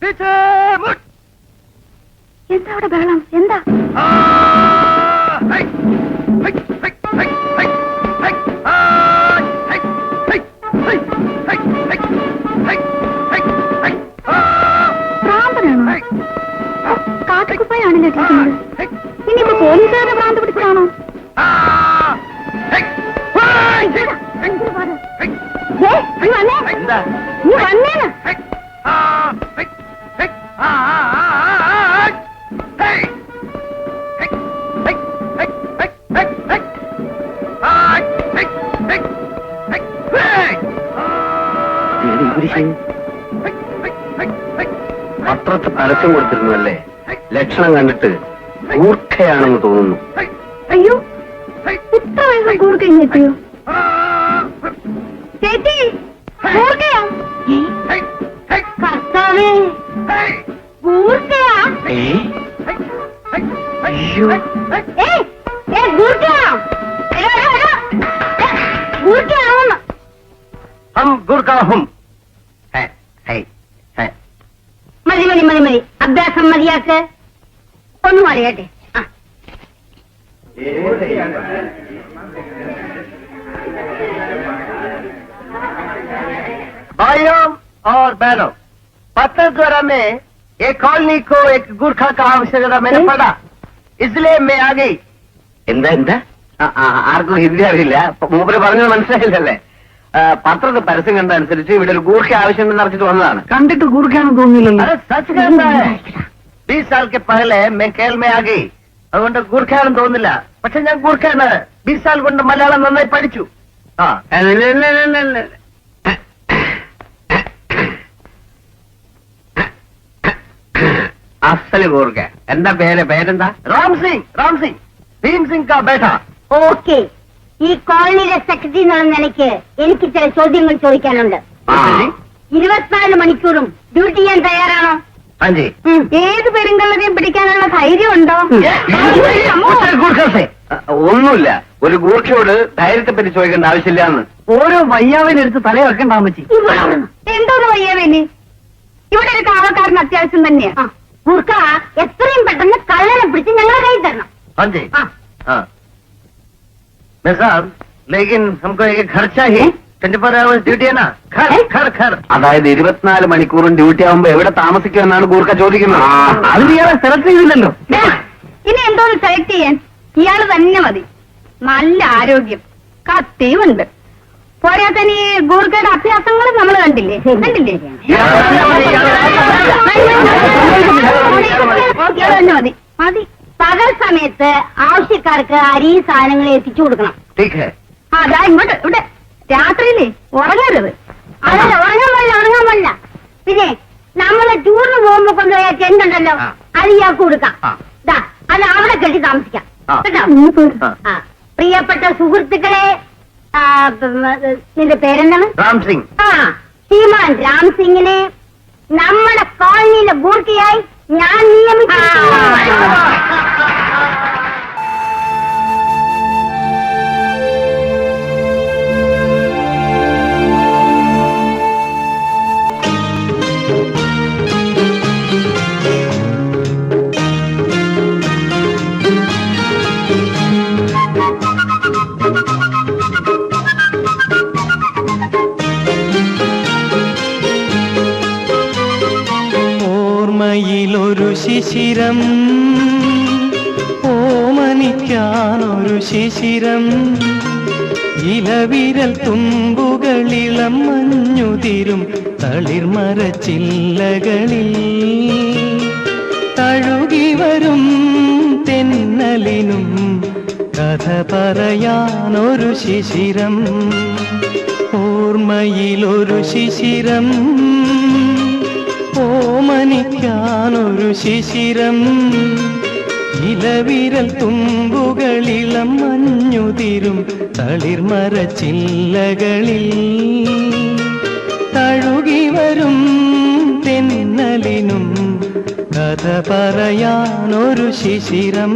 എന്താ അവിടെ ബഹളം? എന്താ? ഭ്രാന്തനാണോ? കാട്ടുകുപ്പായാണല്ലോ ഇട്ടിരിക്കുന്നത്. ഇനിയിപ്പോ പോലീസുകാരുടെ ഭ്രാന്ത് പിടിച്ചതാണോ? നീ വന്നേന്. പത്രത്ത് പരസ്യം കൊടുത്തിരുന്നല്ലേ? ലക്ഷണം കണ്ടിട്ട് ഗൂർഖയാണെന്ന് തോന്നുന്നു. അയ്യോ, ഇത്ര വേഗം ഗൂർഖ എത്തിയോ? ചേച്ചി, ഗൂർഖയാ? കർത്താവേ, ഗൂർഖയാ? ഗൂർഖയാണോ? ഹം ഗൂർഖ ഹും. മതി മതി മതി മതി, അഭ്യാസം മതിയാക്ക്. ഒന്നും അറിയട്ടെ. भाइयों और बहनों, पत्र द्वारा में एक कॉलोनी को एक गुरखा का आवश्यकता मैंने पढ़ा, इसलिए मैं आ गई. എന്താ എന്താ? ആർക്കും ഹിന്ദി അറിയില്ല. മൂപ്പര് പറഞ്ഞത് മനസ്സിലായില്ലല്ലേ? പത്രത്തിൽ പരസ്യം കണ്ട അനുസരിച്ച് ഇവിടെ ഒരു ഗൂർഖ ആവശ്യമുണ്ടെന്ന് അറിഞ്ഞിട്ട് വന്നതാണ്. കണ്ടിട്ട് ഗൂർഖയാണെന്ന് തോന്നുന്നില്ലല്ലോ. അതെ, സച്ച് कहता है. 20 साल के पहले मैं केरल में आ गई. അതുകൊണ്ട് ഗൂർഖയാണെന്ന് തോന്നില്ല. പക്ഷെ ഞാൻ ഗൂർഖയാണ്. 20 साल കൊണ്ട് മലയാളം നന്നായി പഠിച്ചു. അസല് ഗൂർഖ. എന്താ പേരെന്താ? റാം സിംഗ്. റാം സിംഗ്, ഭീം സിംഗ് കാ ബേട്ട. ഓക്കെ, ഈ കോളനിയിലെ സെക്രട്ടറി എന്നുള്ള നിലയ്ക്ക് എനിക്ക് ചില ചോദ്യങ്ങൾ ചോദിക്കാനുണ്ട്. 24 മണിക്കൂറും ഡ്യൂട്ടി ചെയ്യാൻ തയ്യാറാണോ? അഞ്ചി. ഏത് പെരുങ്കള്ളരെയും പിടിക്കാനുള്ള ധൈര്യമുണ്ടോ? ഒന്നുമില്ല. ഒരു ഗൂർഖയോട് ധൈര്യത്തെ പറ്റി ചോദിക്കേണ്ട ആവശ്യമില്ലാന്ന്. ഓരോ വയ്യാവിനെടുത്ത് തല വെക്കണ്ട അമ്മച്ചി. എന്തോന്ന് വയ്യാവേന്? ഇവിടെ ഒരു കാവക്കാരന് അത്യാവശ്യം തന്നെയാ. ഗൂർഖ എത്രയും പെട്ടെന്ന് കള്ളനെ പിടിച്ച് ഞങ്ങളെ കൈ തരണം. അഞ്ചി. लेकिन हमको एक घर चाहिए. 24 hours ഡ്യൂട്ടി ആണ്. അതായത് 24 മണിക്കൂറും ഡ്യൂട്ടി ആവുമ്പോ എവിടെ താമസിക്കുമെന്നാണ് ഗൂർഖ ചോദിക്കുന്നത്. അത് ഇയാളെ സെലക്ട് ചെയ്തില്ലല്ലോ. ഇനി എന്തോന്ന് സെലക്ട് ചെയ്യാൻ? ഇയാള് തന്നെ മതി. നല്ല ആരോഗ്യം, കത്തിയുമുണ്ട്. പോരാത്തന്നെ ഈ ഗൂർഖയുടെ അഭ്യാസങ്ങൾ നമ്മൾ കണ്ടില്ലേ? തന്നെ മതി മതി. പകൽ സമയത്ത് ആവശ്യക്കാർക്ക് അരി സാധനങ്ങൾ എത്തിച്ചു കൊടുക്കണം. അതാ ഇങ്ങോട്ട്. ഇവിടെ രാത്രിയിലേ ഉറങ്ങരുത്. അതല്ല, ഉറങ്ങാൻ പാടില്ല. പിന്നെ നമ്മള് ടൂറിന് പോകുമ്പോ കൊണ്ടുപോയ ടെന്റ് ഉണ്ടല്ലോ, അത് ഇയാൾക്ക് കൊടുക്കാം. അത് അവിടെ കെട്ടി താമസിക്കാം കേട്ടോ. പ്രിയപ്പെട്ട സുഹൃത്തുക്കളെ, നിന്റെ പേരെന്താണ്? റാം സിംഗ്. ശ്രീമാൻ രാം സിംഗിനെ നമ്മുടെ കോളനിയിലെ ഗൂർഖയായി ഞാൻ നിയമിച്ചു. ഓർമ്മയിലൊരു ശിശിരം, ഓമനിക്കാനൊരു ശിശിരം, ഇലവിരൽ തുമ്പുകളിളം മഞ്ഞുതിരും തളിർമരച്ചില്ലകളിൽ തഴുകി വരും തെന്നലിനും കഥ പറയാനൊരു ശിശിരം. ഓർമ്മയിലൊരു ശിശിരം, ഓമനിക്കാനൊരു ശിശിരം, ഇലവിരൽ തുമ്പുകളിളം മഞ്ഞുതിരും തളിർമരച്ചില്ലകളിൽ തഴുകി വരും തെന്നലിനും കഥ പറയാനൊരു ശിശിരം.